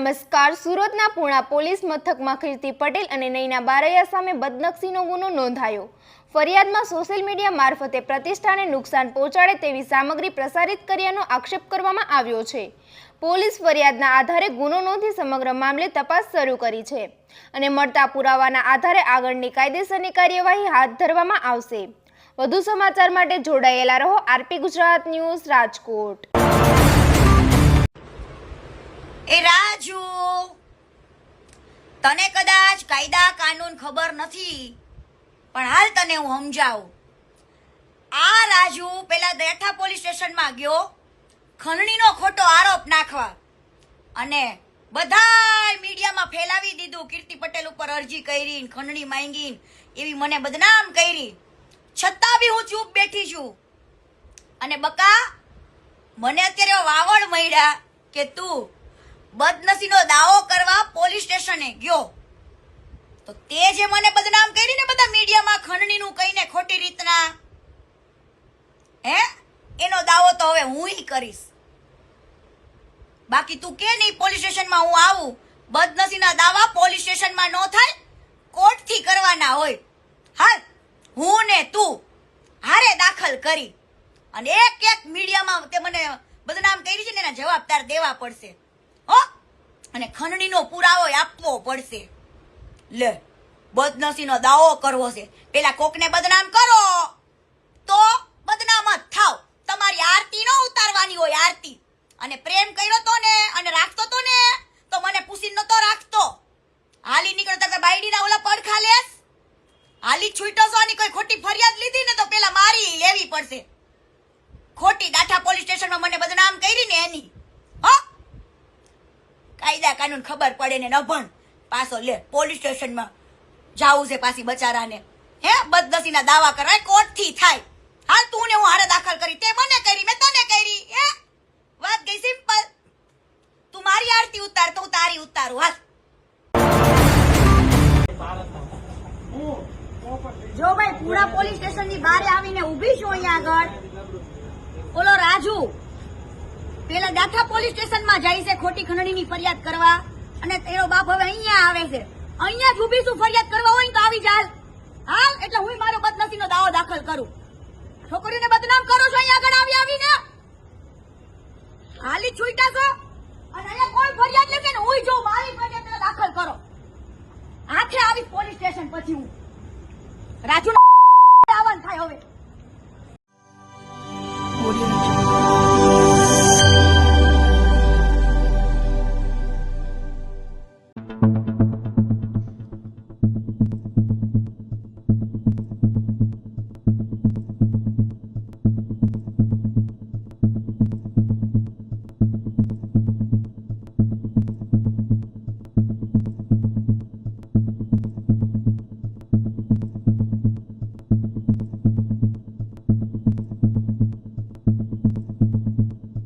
નમસ્કાર. સુરતના પૂણા પોલીસ મથકમાં કીર્તિ પટેલ અને નૈના બારૈયા સામે બદનક્ષીનો ગુનો નોંધાયો. ફરિયાદમાં સોશિયલ મીડિયા મારફતે પ્રતિષ્ઠાને નુકસાન પહોંચાડે તેવી સામગ્રી પ્રસારિત કર્યાનો આક્ષેપ કરવામાં આવ્યો છે. પોલીસ ફરિયાદના આધારે ગુનો નોંધી સમગ્ર મામલે તપાસ શરૂ કરી છે અને મળતા પુરાવાના આધારે આગળની કાયદેસરની કાર્યવાહી હાથ ધરવામાં આવશે. વધુ સમાચાર માટે જોડાયેલા રહો આરપી ગુજરાત ન્યૂઝ રાજકોટ. એ રાજુ, તને કદાચ કાયદા કાનૂન ખબર નથી, પણ હાલ તને હું સમજાવું. આ રાજુ પેલા દેઠા પોલીસ સ્ટેશનમાં ગયો ખંડણીનો ખોટો આરોપ નાખવા અને બધાય મીડિયામાં ફેલાવી દીધું. કીર્તિ પટેલ ઉપર અરજી કરી, ખંડણી માંગી, એવી મને બદનામ કરી. છતાં બી હું ચૂપ બેઠી છું. અને બકા, મને અત્યારે વાવડ મળ્યા કે તું બદનસીનો દાવો કરવા પોલીસ સ્ટેશને ગયો, તો તે જે મને બદનામ કરી ને બધા મીડિયામાં ખંડણીનું કહીને ખોટી રીતના, એનો દાવો તો હવે હું કરીશ. બાકી તું કે નહીં પોલીસ સ્ટેશનમાં હું આવું. બદનસીના દાવા પોલીસ સ્ટેશનમાં ન થાય, કોર્ટથી કરવાના હોય. હાલ હું ને તું હારે દાખલ કરી અને એક એક મીડિયામાં તે મને બદનામ કરી છે ને એના જવાબ તાર દેવા પડશે હો, અને ખંડણીનો પુરાવો આપવો પડશે. લે, બદનસીનો દાવો કરવો છે, પેલા કોકને બદનામ કરો તો બદનામ જ થાવ. તમારી આરતી ન ઉતારવાની હોય, આરતી. અને પ્રેમ કર્યો તો ને અને રાખતો તો ને તો મને પૂછીને નતો રાખતો. હાલી નીકળતા કે બાયડીના ઓલા પડખા લેસ, હાલી છૂટો છો ની કોઈ ખોટી ફરિયાદ લીધી ને તો પેલા મારી લેવી પડશે. ખોટી દાઠા પોલીસ સ્ટેશનમાં મને બદનામ કરી ને એની હો. કાયદા કાનૂન ખબર પડે ને નભણ પાછો લે પોલીસ સ્ટેશનમાં જાવું છે પાછી બચારાને. બદનસીના દાવા કરાય, કોર્ટથી થાય. હાલ તું ને હું હારે દાખલ કરી, તે મને કરી, મેં તને કરી. વાત ગઈ સિમ્પલ. તું મારી આરતી ઉતાર તો હું તારી ઉતારું. હાલ જો ભાઈ, પૂરા પોલીસ સ્ટેશન ની બહાર આવીને ઊભી છું અહીંયા આગળ. ઓલો રાજુ પેલા દાઠા પોલીસ સ્ટેશનમાં જાય છે ખોટી ખંડણીની ફરિયાદ કરવા, અને તેનો બાપ હવે અહીંયા આવે છે. અહીંયા જ ઊભી છું, ફરિયાદ કરવા હોય તો આવી જાલ. હાલ એટલે હું મારો બદનસીનો દાવો દાખલ કરું. છોકરીને બદનામ કરો છો અહીંયા આગળ આવીને. હાલી છૂટા છો અને અહીંયા કોઈ ફરિયાદ લેશે ને હું જો મારી ફરિયાદ દાખલ કરો. હાથે આવી પોલીસ સ્ટેશન પછી હું રાજુ આવવાનું થાય હવે. Thank you.